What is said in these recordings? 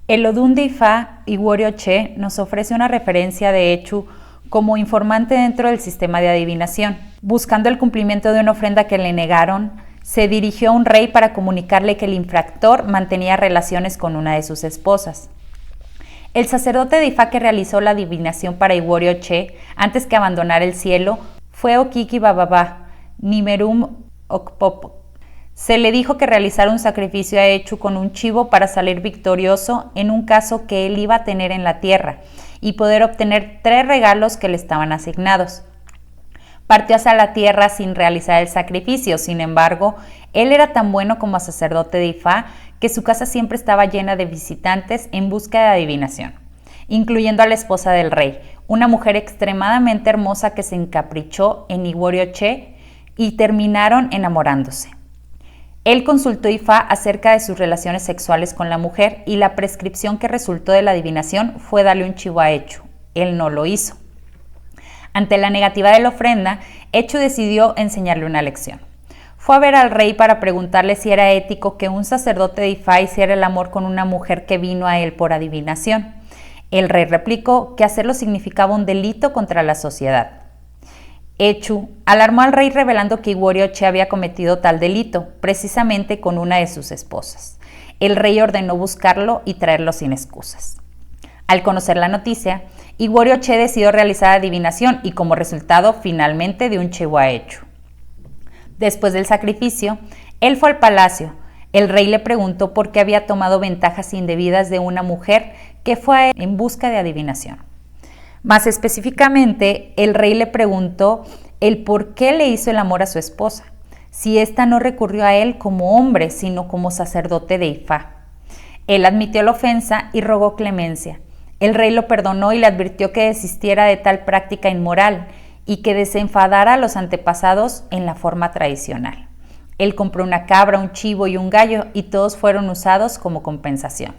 El Odún de Ifá, Iguorioche, nos ofrece una referencia de Echu como informante dentro del sistema de adivinación. Buscando el cumplimiento de una ofrenda que le negaron, se dirigió a un rey para comunicarle que el infractor mantenía relaciones con una de sus esposas. El sacerdote de Ifá que realizó la adivinación para Iguorioche, antes que abandonar el cielo, fue Okiki Bababa, Nimerum Okpop. Se le dijo que realizara un sacrificio a Echu con un chivo para salir victorioso en un caso que él iba a tener en la tierra y poder obtener 3 regalos que le estaban asignados. Partió hacia la tierra sin realizar el sacrificio, sin embargo, él era tan bueno como sacerdote de Ifá que su casa siempre estaba llena de visitantes en busca de adivinación, incluyendo a la esposa del rey, una mujer extremadamente hermosa que se encaprichó en Iguorioche y terminaron enamorándose. Él consultó a Ifá acerca de sus relaciones sexuales con la mujer y la prescripción que resultó de la adivinación fue darle un chivo a Echu. Él no lo hizo. Ante la negativa de la ofrenda, Echu decidió enseñarle una lección. Fue a ver al rey para preguntarle si era ético que un sacerdote de Ifá hiciera el amor con una mujer que vino a él por adivinación. El rey replicó que hacerlo significaba un delito contra la sociedad. Echu alarmó al rey revelando que Iguorioche había cometido tal delito, precisamente con una de sus esposas. El rey ordenó buscarlo y traerlo sin excusas. Al conocer la noticia, Iguorioche decidió realizar adivinación y como resultado finalmente dio un chivo a Echu. Después del sacrificio, él fue al palacio. El rey le preguntó por qué había tomado ventajas indebidas de una mujer que fue a él en busca de adivinación. Más específicamente, el rey le preguntó el por qué le hizo el amor a su esposa, si ésta no recurrió a él como hombre, sino como sacerdote de Ifá. Él admitió la ofensa y rogó clemencia. El rey lo perdonó y le advirtió que desistiera de tal práctica inmoral y que desenfadara a los antepasados en la forma tradicional. Él compró una cabra, un chivo y un gallo y todos fueron usados como compensación.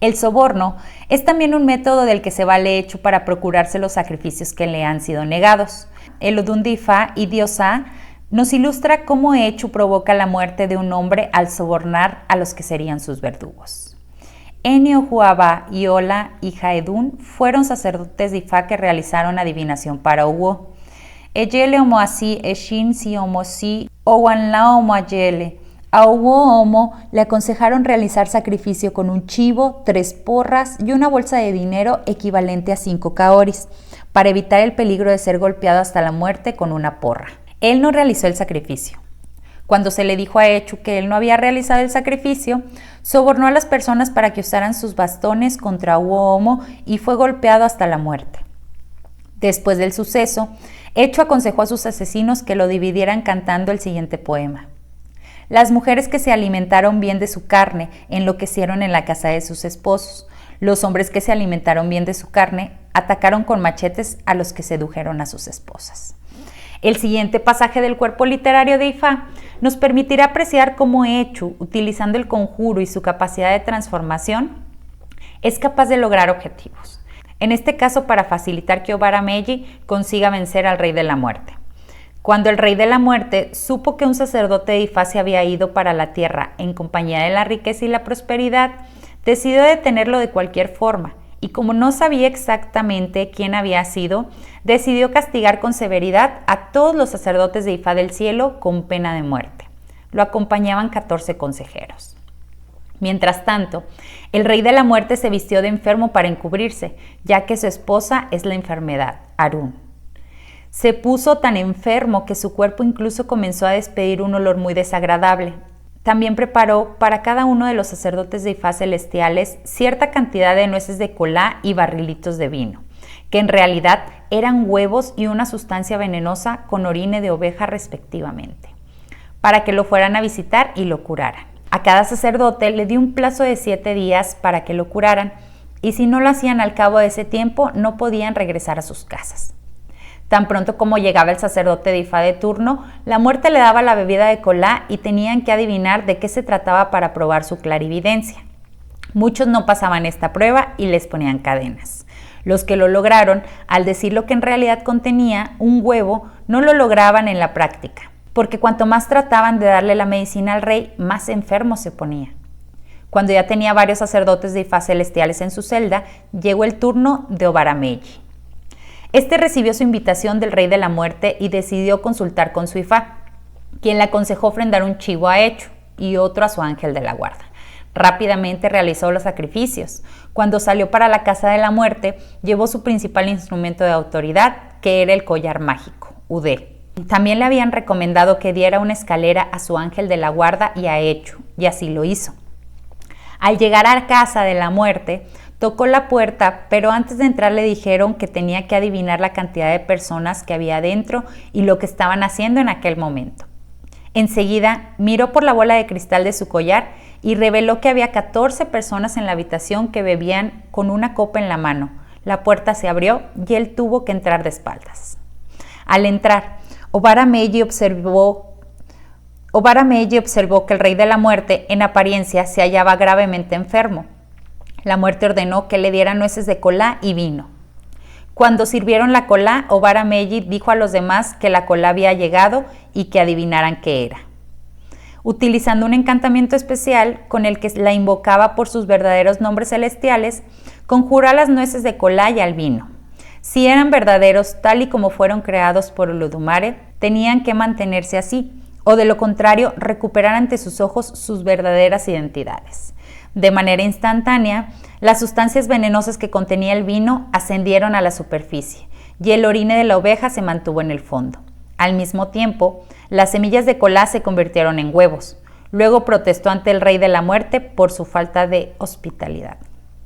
El soborno es también un método del que se vale Echu para procurarse los sacrificios que le han sido negados. El Odún de Ifá y Diosa nos ilustra cómo Echu provoca la muerte de un hombre al sobornar a los que serían sus verdugos. Eni Ojuaba y Ola y Jaedún fueron sacerdotes de Ifá que realizaron adivinación para Uwo. Eyele omoasi eshin si omosi owanla omoayele. A Uwo Omo le aconsejaron realizar sacrificio con un chivo, 3 porras y una bolsa de dinero equivalente a 5 kaoris, para evitar el peligro de ser golpeado hasta la muerte con una porra. Él no realizó el sacrificio. Cuando se le dijo a Echu que él no había realizado el sacrificio, sobornó a las personas para que usaran sus bastones contra Uwo Omo y fue golpeado hasta la muerte. Después del suceso, Echu aconsejó a sus asesinos que lo dividieran cantando el siguiente poema. Las mujeres que se alimentaron bien de su carne enloquecieron en la casa de sus esposos. Los hombres que se alimentaron bien de su carne atacaron con machetes a los que sedujeron a sus esposas. El siguiente pasaje del cuerpo literario de Ifá nos permitirá apreciar cómo Echu, utilizando el conjuro y su capacidad de transformación, es capaz de lograr objetivos. En este caso, para facilitar que Obara Meji consiga vencer al Rey de la Muerte. Cuando el Rey de la Muerte supo que un sacerdote de Ifá se había ido para la tierra en compañía de la riqueza y la prosperidad, decidió detenerlo de cualquier forma y como no sabía exactamente quién había sido, decidió castigar con severidad a todos los sacerdotes de Ifá del cielo con pena de muerte. Lo acompañaban 14 consejeros. Mientras tanto, el Rey de la Muerte se vistió de enfermo para encubrirse, ya que su esposa es la enfermedad, Arun. Se puso tan enfermo que su cuerpo incluso comenzó a despedir un olor muy desagradable. También preparó para cada uno de los sacerdotes de Ifá celestiales cierta cantidad de nueces de colá y barrilitos de vino, que en realidad eran huevos y una sustancia venenosa con orine de oveja respectivamente, para que lo fueran a visitar y lo curaran. A cada sacerdote le dio un plazo de 7 días para que lo curaran, y si no lo hacían al cabo de ese tiempo, no podían regresar a sus casas. Tan pronto como llegaba el sacerdote de Ifá de turno, la muerte le daba la bebida de colá y tenían que adivinar de qué se trataba para probar su clarividencia. Muchos no pasaban esta prueba y les ponían cadenas. Los que lo lograron, al decir lo que en realidad contenía, un huevo, no lo lograban en la práctica, porque cuanto más trataban de darle la medicina al rey, más enfermo se ponía. Cuando ya tenía varios sacerdotes de Ifá celestiales en su celda, llegó el turno de Obarameyi. Este recibió su invitación del Rey de la Muerte y decidió consultar con su Ifá, quien le aconsejó ofrendar un chivo a Echu y otro a su ángel de la guarda. Rápidamente realizó los sacrificios. Cuando salió para la casa de la muerte, llevó su principal instrumento de autoridad, que era el collar mágico, Udé. También le habían recomendado que diera una escalera a su ángel de la guarda y a Echu, y así lo hizo. Al llegar a la casa de la muerte, tocó la puerta, pero antes de entrar le dijeron que tenía que adivinar la cantidad de personas que había dentro y lo que estaban haciendo en aquel momento. Enseguida miró por la bola de cristal de su collar y reveló que había 14 personas en la habitación que bebían con una copa en la mano. La puerta se abrió y él tuvo que entrar de espaldas. Al entrar, Obarameyi observó que el Rey de la Muerte, en apariencia, se hallaba gravemente enfermo. La muerte ordenó que le dieran nueces de colá y vino. Cuando sirvieron la colá, Obarameyi dijo a los demás que la colá había llegado y que adivinaran qué era. Utilizando un encantamiento especial con el que la invocaba por sus verdaderos nombres celestiales, conjuró a las nueces de colá y al vino. Si eran verdaderos, tal y como fueron creados por Olodumare, tenían que mantenerse así, o de lo contrario, recuperar ante sus ojos sus verdaderas identidades. De manera instantánea, las sustancias venenosas que contenía el vino ascendieron a la superficie y el orine de la oveja se mantuvo en el fondo. Al mismo tiempo, las semillas de colá se convirtieron en huevos. Luego protestó ante el Rey de la Muerte por su falta de hospitalidad.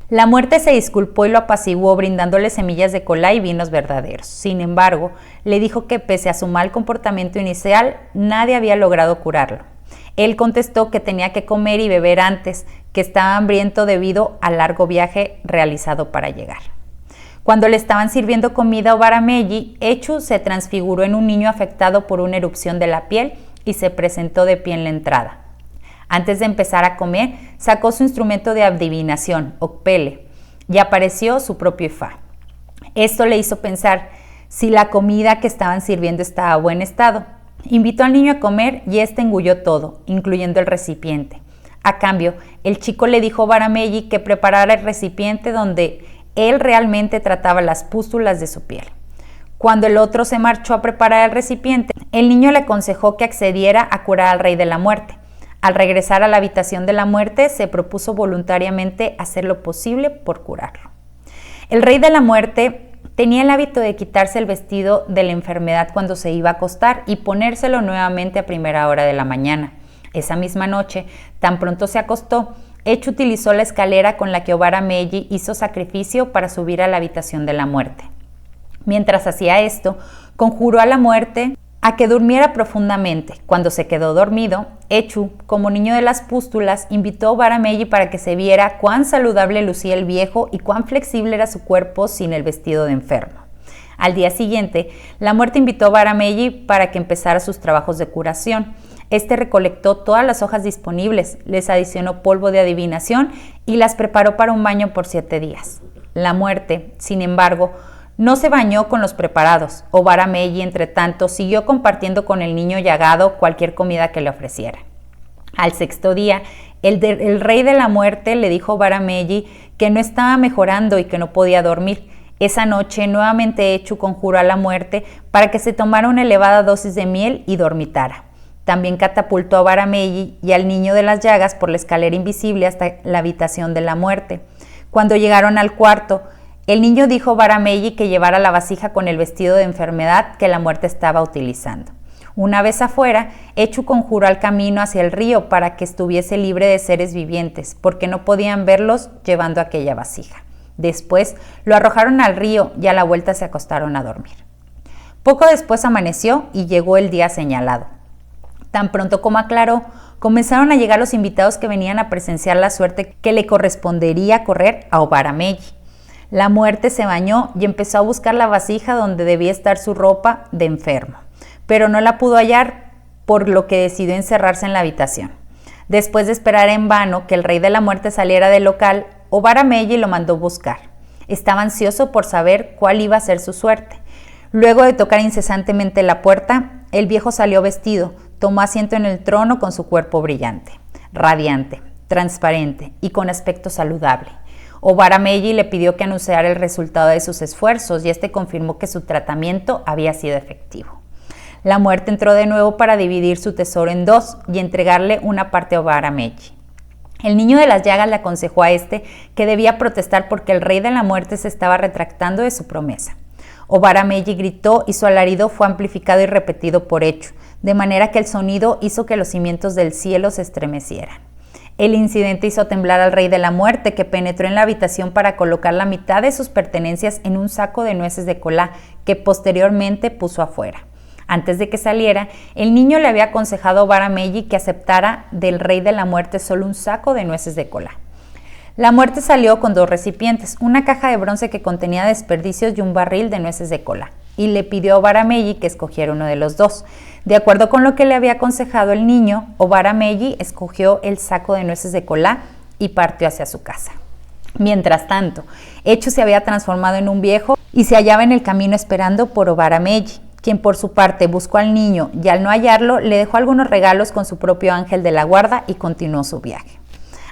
La muerte se disculpó y lo apaciguó brindándole semillas de colá y vinos verdaderos. Sin embargo, le dijo que pese a su mal comportamiento inicial, nadie había logrado curarlo. Él contestó que tenía que comer y beber antes, que estaba hambriento debido al largo viaje realizado para llegar. Cuando le estaban sirviendo comida a Obarameyi, Echu se transfiguró en un niño afectado por una erupción de la piel y se presentó de pie en la entrada. Antes de empezar a comer, sacó su instrumento de adivinación, Okpele, y apareció su propio Ifá. Esto le hizo pensar si la comida que estaban sirviendo estaba a buen estado. Invitó al niño a comer y éste engulló todo, incluyendo el recipiente. A cambio, el chico le dijo a Obarameyi que preparara el recipiente donde él realmente trataba las pústulas de su piel. Cuando el otro se marchó a preparar el recipiente, el niño le aconsejó que accediera a curar al Rey de la Muerte. Al regresar a la habitación de la muerte, se propuso voluntariamente hacer lo posible por curarlo. El Rey de la Muerte tenía el hábito de quitarse el vestido de la enfermedad cuando se iba a acostar y ponérselo nuevamente a primera hora de la mañana. Esa misma noche, tan pronto se acostó, Echu utilizó la escalera con la que Obarameyi hizo sacrificio para subir a la habitación de la muerte. Mientras hacía esto, conjuró a la muerte a que durmiera profundamente. Cuando se quedó dormido, Echu, como niño de las pústulas, invitó a Obarameyi para que se viera cuán saludable lucía el viejo y cuán flexible era su cuerpo sin el vestido de enfermo. Al día siguiente, la muerte invitó a Obarameyi para que empezara sus trabajos de curación. Este recolectó todas las hojas disponibles, les adicionó polvo de adivinación y las preparó para un baño por 7 días. La muerte, sin embargo, no se bañó con los preparados. Obarameyi, entre tanto, siguió compartiendo con el niño llagado cualquier comida que le ofreciera. Al 6º día, el Rey de la Muerte le dijo a Obarameyi que no estaba mejorando y que no podía dormir. Esa noche, nuevamente Echu conjuró a la muerte para que se tomara una elevada dosis de miel y dormitara. También catapultó a Obarameyi y al niño de las llagas por la escalera invisible hasta la habitación de la muerte. Cuando llegaron al cuarto, el niño dijo a Obarameyi que llevara la vasija con el vestido de enfermedad que la muerte estaba utilizando. Una vez afuera, Echu conjuró al camino hacia el río para que estuviese libre de seres vivientes, porque no podían verlos llevando aquella vasija. Después lo arrojaron al río y a la vuelta se acostaron a dormir. Poco después amaneció y llegó el día señalado. Tan pronto como aclaró, comenzaron a llegar los invitados que venían a presenciar la suerte que le correspondería correr a Obarameyi. La muerte se bañó y empezó a buscar la vasija donde debía estar su ropa de enfermo, pero no la pudo hallar, por lo que decidió encerrarse en la habitación. Después de esperar en vano que el Rey de la Muerte saliera del local, Obarameyi lo mandó buscar. Estaba ansioso por saber cuál iba a ser su suerte. Luego de tocar incesantemente la puerta, el viejo salió vestido, tomó asiento en el trono con su cuerpo brillante, radiante. transparente y con aspecto saludable. Obarameji le pidió que anunciara el resultado de sus esfuerzos y este confirmó que su tratamiento había sido efectivo. La muerte entró de nuevo para dividir su tesoro en dos y entregarle una parte a Obarameji. El niño de las llagas le aconsejó a este que debía protestar porque el rey de la muerte se estaba retractando de su promesa. Obarameji gritó y su alarido fue amplificado y repetido por Echu, de manera que el sonido hizo que los cimientos del cielo se estremecieran. El incidente hizo temblar al rey de la muerte, que penetró en la habitación para colocar la mitad de sus pertenencias en un saco de nueces de colá que posteriormente puso afuera. Antes de que saliera, el niño le había aconsejado a Obarameji que aceptara del rey de la muerte solo un saco de nueces de colá. La muerte salió con dos recipientes, una caja de bronce que contenía desperdicios y un barril de nueces de colá, y le pidió a Obarameji que escogiera uno de los dos. De acuerdo con lo que le había aconsejado el niño, Obarameji escogió el saco de nueces de colá y partió hacia su casa. Mientras tanto, Echu se había transformado en un viejo y se hallaba en el camino esperando por Obarameji, quien por su parte buscó al niño y al no hallarlo le dejó algunos regalos con su propio ángel de la guarda y continuó su viaje.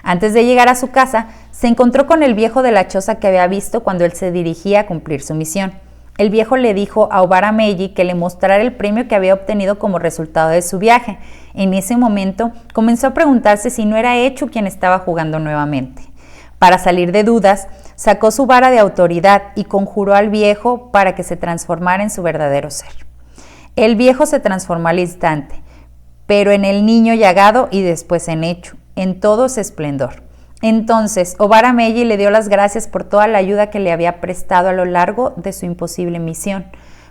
Antes de llegar a su casa, se encontró con el viejo de la choza que había visto cuando él se dirigía a cumplir su misión. El viejo le dijo a Obarameji que le mostrara el premio que había obtenido como resultado de su viaje. En ese momento comenzó a preguntarse si no era Echu quien estaba jugando nuevamente. Para salir de dudas, sacó su vara de autoridad y conjuró al viejo para que se transformara en su verdadero ser. El viejo se transformó al instante, pero en el niño llagado y después en Echu, en todo su esplendor. Entonces, Obarameji le dio las gracias por toda la ayuda que le había prestado a lo largo de su imposible misión.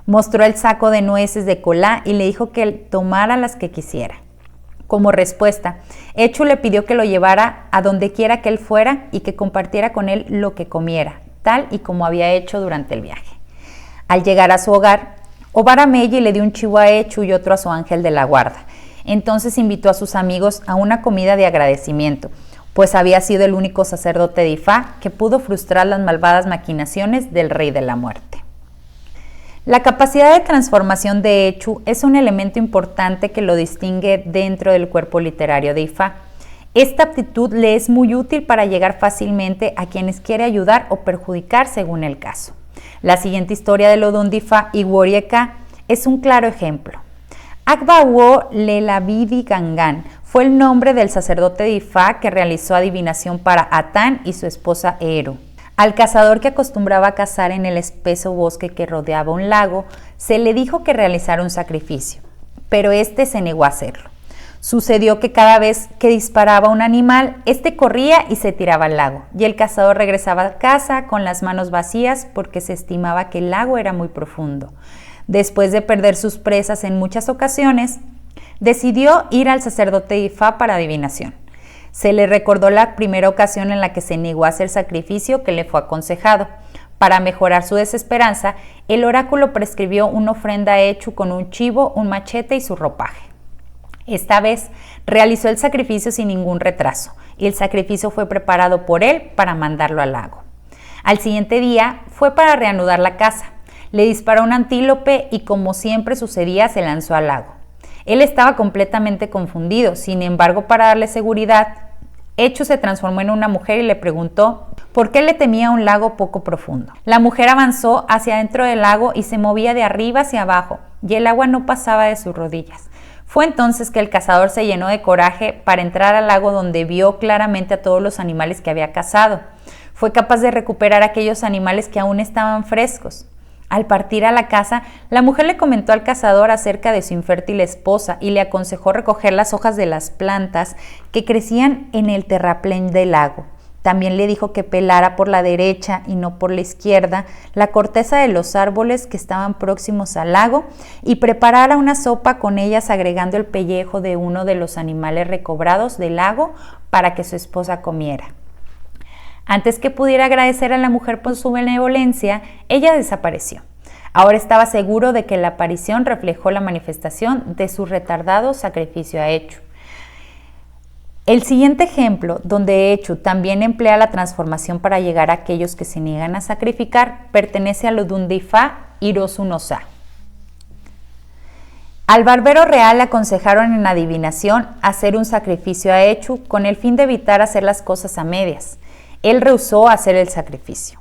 Mostró el saco de nueces de colá y le dijo que tomara las que quisiera. Como respuesta, Echu le pidió que lo llevara a donde quiera que él fuera y que compartiera con él lo que comiera, tal y como había hecho durante el viaje. Al llegar a su hogar, Obarameji le dio un chivo a Echu y otro a su ángel de la guarda. Entonces invitó a sus amigos a una comida de agradecimiento, pues había sido el único sacerdote de Ifá que pudo frustrar las malvadas maquinaciones del rey de la muerte. La capacidad de transformación de Echu es un elemento importante que lo distingue dentro del cuerpo literario de Ifá. Esta aptitud le es muy útil para llegar fácilmente a quienes quiere ayudar o perjudicar según el caso. La siguiente historia del Odún de Ifá, Iworieka, es un claro ejemplo. Agbawo Lelavidi Gangan fue el nombre del sacerdote de Ifá que realizó adivinación para Atán y su esposa Eru. Al cazador que acostumbraba a cazar en el espeso bosque que rodeaba un lago, se le dijo que realizara un sacrificio, pero este se negó a hacerlo. Sucedió que cada vez que disparaba un animal, este corría y se tiraba al lago, y el cazador regresaba a casa con las manos vacías porque se estimaba que el lago era muy profundo. Después de perder sus presas en muchas ocasiones, decidió ir al sacerdote de Ifá para adivinación. Se le recordó la primera ocasión en la que se negó a hacer sacrificio que le fue aconsejado. Para mejorar su desesperanza, el oráculo prescribió una ofrenda a Echu con un chivo, un machete y su ropaje. Esta vez realizó el sacrificio sin ningún retraso, y el sacrificio fue preparado por él para mandarlo al lago. Al siguiente día fue para reanudar la caza. Le disparó un antílope y, como siempre sucedía, se lanzó al lago. Él estaba completamente confundido, sin embargo, para darle seguridad, Echu se transformó en una mujer y le preguntó por qué le temía un lago poco profundo. La mujer avanzó hacia dentro del lago y se movía de arriba hacia abajo, y el agua no pasaba de sus rodillas. Fue entonces que el cazador se llenó de coraje para entrar al lago, donde vio claramente a todos los animales que había cazado. Fue capaz de recuperar aquellos animales que aún estaban frescos. Al partir a la casa, la mujer le comentó al cazador acerca de su infértil esposa y le aconsejó recoger las hojas de las plantas que crecían en el terraplén del lago. También le dijo que pelara por la derecha y no por la izquierda la corteza de los árboles que estaban próximos al lago y preparara una sopa con ellas, agregando el pellejo de uno de los animales recobrados del lago para que su esposa comiera. Antes que pudiera agradecer a la mujer por su benevolencia, ella desapareció. Ahora estaba seguro de que la aparición reflejó la manifestación de su retardado sacrificio a Echu. El siguiente ejemplo, donde Echu también emplea la transformación para llegar a aquellos que se niegan a sacrificar, pertenece al Odún de Ifá, Hirosu no Sa. Al barbero real le aconsejaron en adivinación hacer un sacrificio a Echu con el fin de evitar hacer las cosas a medias. Él rehusó hacer el sacrificio.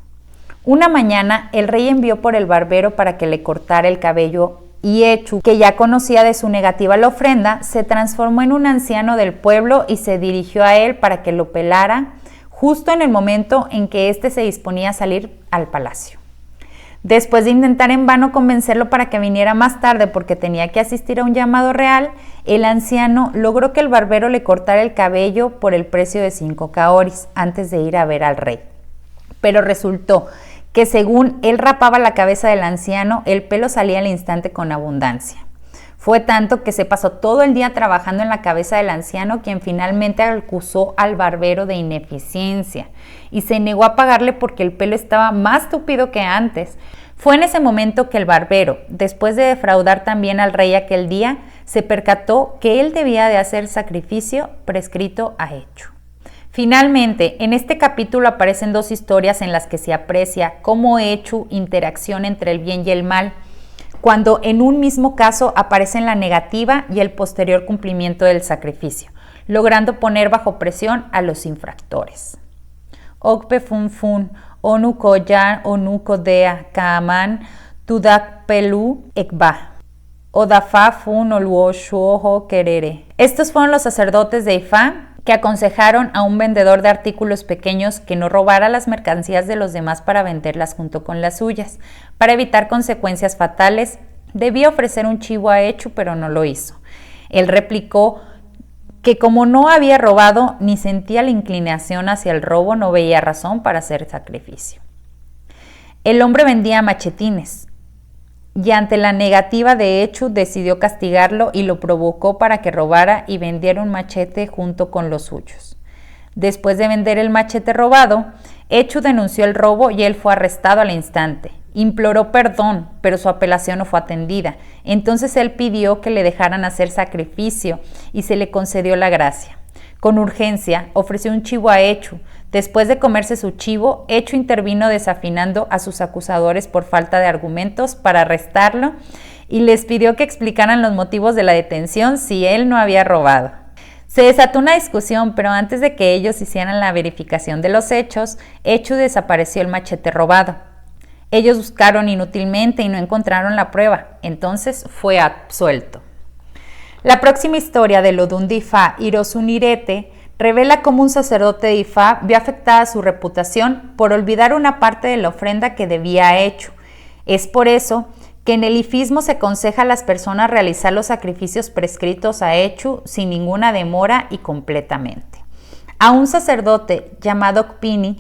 Una mañana el rey envió por el barbero para que le cortara el cabello y Echu, que ya conocía de su negativa a la ofrenda, se transformó en un anciano del pueblo y se dirigió a él para que lo pelara justo en el momento en que éste se disponía a salir al palacio. Después de intentar en vano convencerlo para que viniera más tarde porque tenía que asistir a un llamado real, el anciano logró que el barbero le cortara el cabello por el precio de 5 kaoris antes de ir a ver al rey. Pero resultó que según él rapaba la cabeza del anciano, el pelo salía al instante con abundancia. Fue tanto que se pasó todo el día trabajando en la cabeza del anciano, quien finalmente acusó al barbero de ineficiencia y se negó a pagarle porque el pelo estaba más tupido que antes. Fue en ese momento que el barbero, después de defraudar también al rey aquel día, se percató que él debía de hacer sacrificio prescrito a Echu. Finalmente, en este capítulo aparecen 2 historias en las que se aprecia cómo Echu interacciona entre el bien y el mal, cuando en un mismo caso aparecen la negativa y el posterior cumplimiento del sacrificio, logrando poner bajo presión a los infractores. Okpe fun fun, onu koyan, onu kodea, kaaman, tudak pelu ekba. Odafa fun oluo shuojo kerere. Estos fueron los sacerdotes de Ifá que aconsejaron a un vendedor de artículos pequeños que no robara las mercancías de los demás para venderlas junto con las suyas. Para evitar consecuencias fatales, debía ofrecer un chivo a Echu, pero no lo hizo. Él replicó que como no había robado ni sentía la inclinación hacia el robo, no veía razón para hacer sacrificio. El hombre vendía machetines y ante la negativa de Echu decidió castigarlo y lo provocó para que robara y vendiera un machete junto con los suyos. Después de vender el machete robado, Echu denunció el robo y él fue arrestado al instante. Imploró perdón, pero su apelación no fue atendida. Entonces él pidió que le dejaran hacer sacrificio y se le concedió la gracia. Con urgencia, ofreció un chivo a Echu. Después de comerse su chivo, Echu intervino desafinando a sus acusadores por falta de argumentos para arrestarlo y les pidió que explicaran los motivos de la detención si él no había robado. Se desató una discusión, pero antes de que ellos hicieran la verificación de los hechos, Echu desapareció el machete robado. Ellos buscaron inútilmente y no encontraron la prueba, entonces fue absuelto. La próxima historia de Odún de Ifá, Irosunirete, revela cómo un sacerdote de Ifá vio afectada su reputación por olvidar una parte de la ofrenda que debía a Echu. Es por eso que en el ifismo se aconseja a las personas realizar los sacrificios prescritos a Echu sin ninguna demora y completamente. A un sacerdote llamado Okpini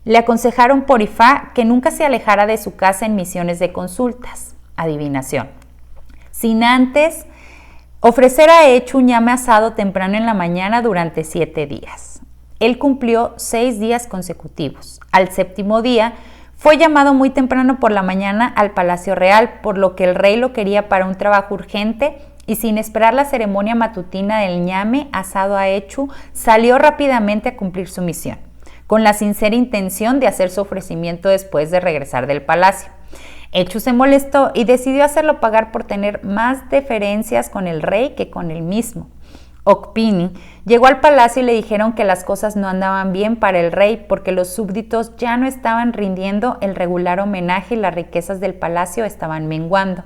le aconsejaron por Ifá que nunca se alejara de su casa en misiones de consultas, adivinación, sin antes ofrecer a Echu un ñame asado temprano en la mañana durante 7 días. Él cumplió 6 días consecutivos. Al 7º día fue llamado muy temprano por la mañana al Palacio Real, por lo que el rey lo quería para un trabajo urgente y sin esperar la ceremonia matutina del ñame asado a Echu, salió rápidamente a cumplir su misión, con la sincera intención de hacer su ofrecimiento después de regresar del palacio. Echu se molestó y decidió hacerlo pagar por tener más deferencias con el rey que con él mismo. Okpini llegó al palacio y le dijeron que las cosas no andaban bien para el rey porque los súbditos ya no estaban rindiendo el regular homenaje y las riquezas del palacio estaban menguando.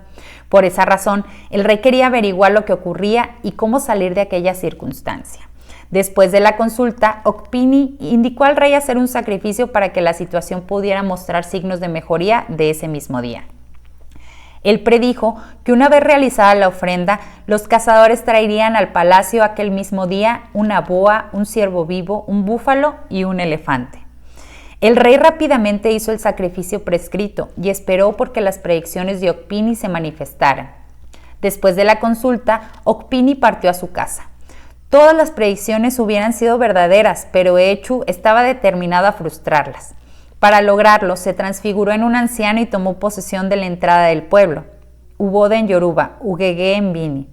Por esa razón, el rey quería averiguar lo que ocurría y cómo salir de aquella circunstancia. Después de la consulta, Okpini indicó al rey hacer un sacrificio para que la situación pudiera mostrar signos de mejoría de ese mismo día. Él predijo que una vez realizada la ofrenda, los cazadores traerían al palacio aquel mismo día una boa, un ciervo vivo, un búfalo y un elefante. El rey rápidamente hizo el sacrificio prescrito y esperó porque las predicciones de Okpini se manifestaran. Después de la consulta, Okpini partió a su casa. Todas las predicciones hubieran sido verdaderas, pero Echu estaba determinado a frustrarlas. Para lograrlo, se transfiguró en un anciano y tomó posesión de la entrada del pueblo. Ubode en Yoruba, Ugege en Bini.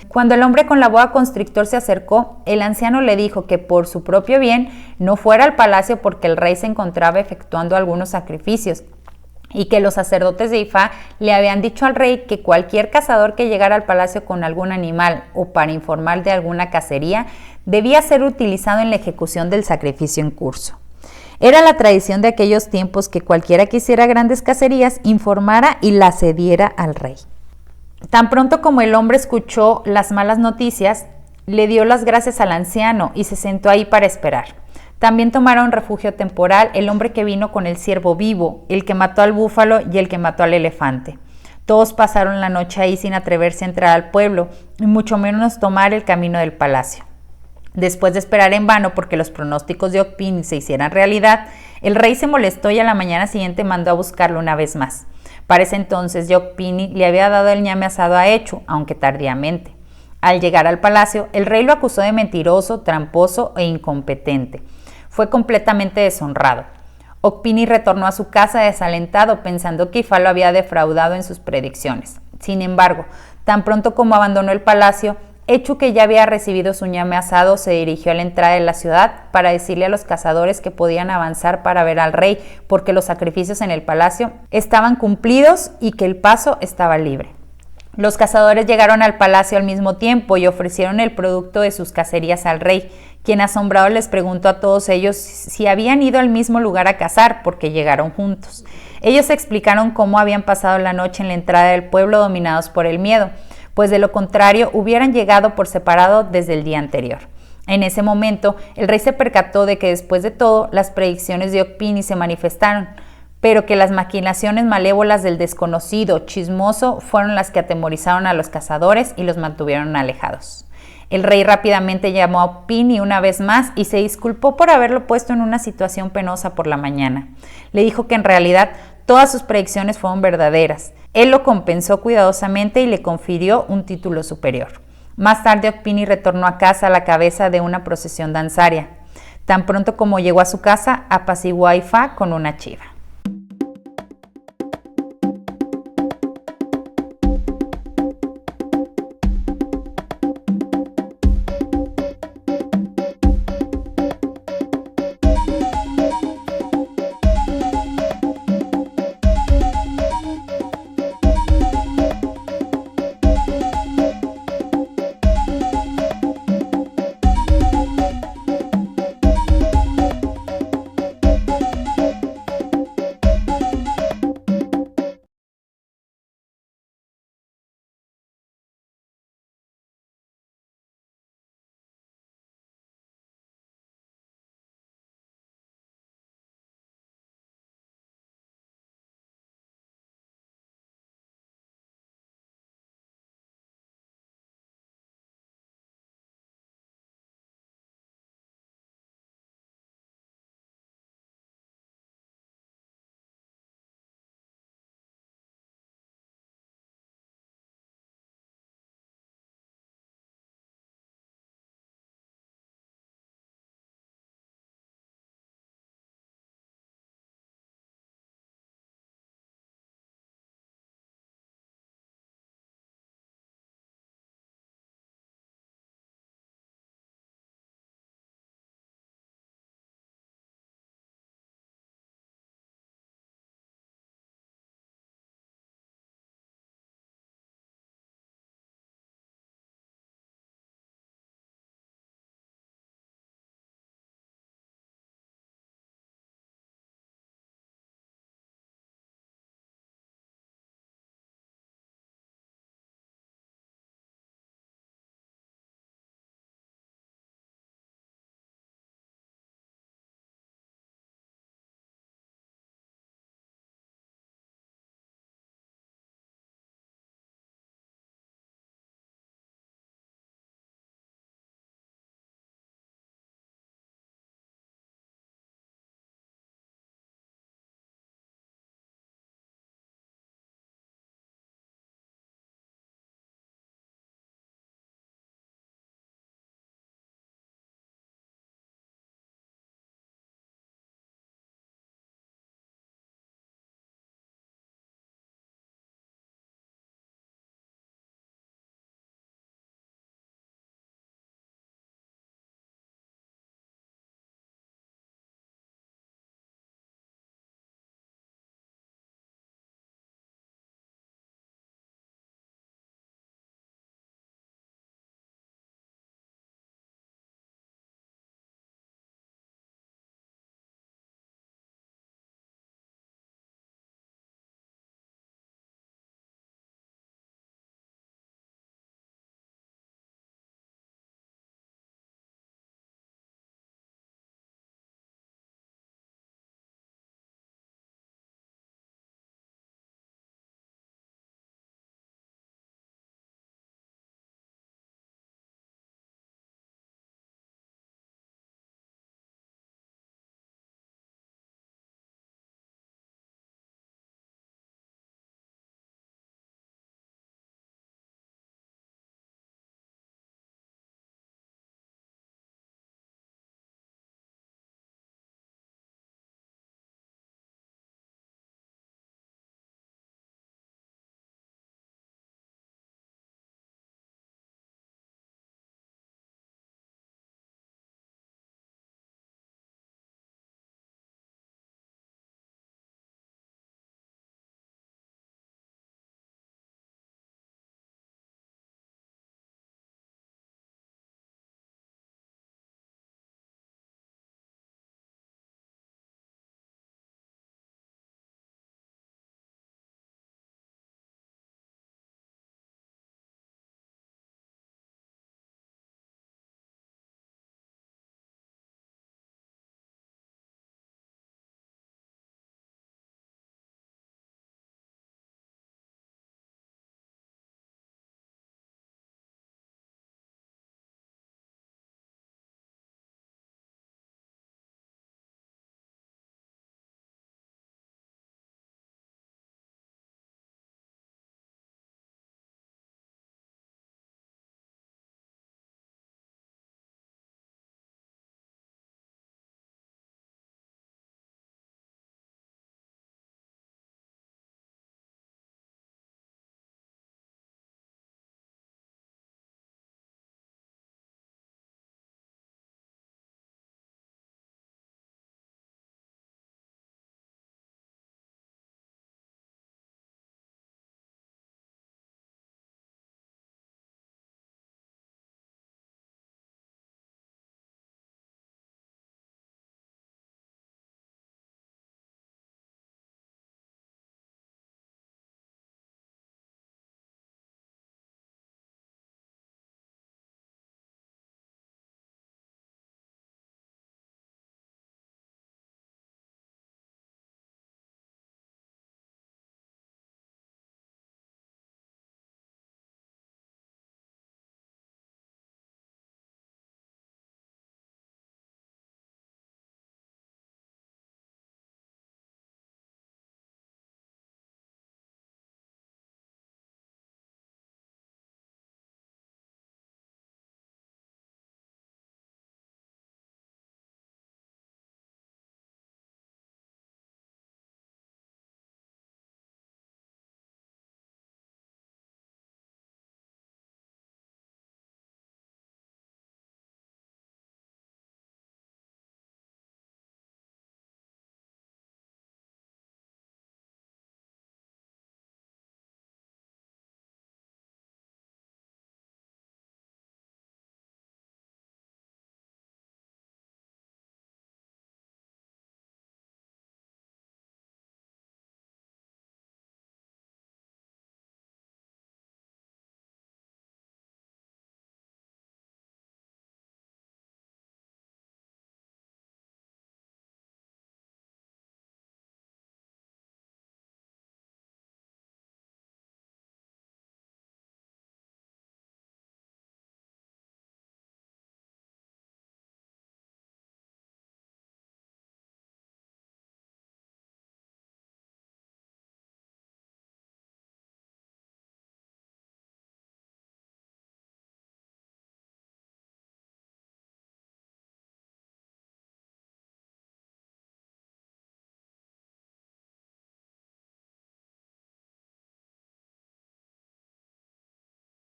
Cuando el hombre con la boa constrictor se acercó, el anciano le dijo que por su propio bien no fuera al palacio porque el rey se encontraba efectuando algunos sacrificios y que los sacerdotes de Ifá le habían dicho al rey que cualquier cazador que llegara al palacio con algún animal o para informar de alguna cacería debía ser utilizado en la ejecución del sacrificio en curso. Era la tradición de aquellos tiempos que cualquiera que hiciera grandes cacerías informara y la cediera al rey. Tan pronto como el hombre escuchó las malas noticias, le dio las gracias al anciano y se sentó ahí para esperar. También tomaron refugio temporal el hombre que vino con el ciervo vivo, el que mató al búfalo y el que mató al elefante. Todos pasaron la noche ahí sin atreverse a entrar al pueblo y mucho menos tomar el camino del palacio. Después de esperar en vano porque los pronósticos de Ocpini se hicieran realidad, el rey se molestó y a la mañana siguiente mandó a buscarlo una vez más. Para ese entonces Ocpini le había dado el ñame asado a Echu, aunque tardíamente. Al llegar al palacio, el rey lo acusó de mentiroso, tramposo e incompetente. Fue completamente deshonrado. Ocpini retornó a su casa desalentado, pensando que Ifá lo había defraudado en sus predicciones. Sin embargo, tan pronto como abandonó el palacio, Echu, que ya había recibido su ñame asado, se dirigió a la entrada de la ciudad para decirle a los cazadores que podían avanzar para ver al rey, porque los sacrificios en el palacio estaban cumplidos y que el paso estaba libre. Los cazadores llegaron al palacio al mismo tiempo y ofrecieron el producto de sus cacerías al rey, quien asombrado les preguntó a todos ellos si habían ido al mismo lugar a cazar, porque llegaron juntos. Ellos explicaron cómo habían pasado la noche en la entrada del pueblo dominados por el miedo, pues de lo contrario hubieran llegado por separado desde el día anterior. En ese momento, el rey se percató de que después de todo, las predicciones de Ocpini se manifestaron, pero que las maquinaciones malévolas del desconocido chismoso fueron las que atemorizaron a los cazadores y los mantuvieron alejados. El rey rápidamente llamó a Ocpini una vez más y se disculpó por haberlo puesto en una situación penosa por la mañana. Le dijo que en realidad todas sus predicciones fueron verdaderas. Él lo compensó cuidadosamente y le confirió un título superior. Más tarde Ocpini retornó a casa a la cabeza de una procesión danzaria. Tan pronto como llegó a su casa, apaciguó a Ifá con una chiva.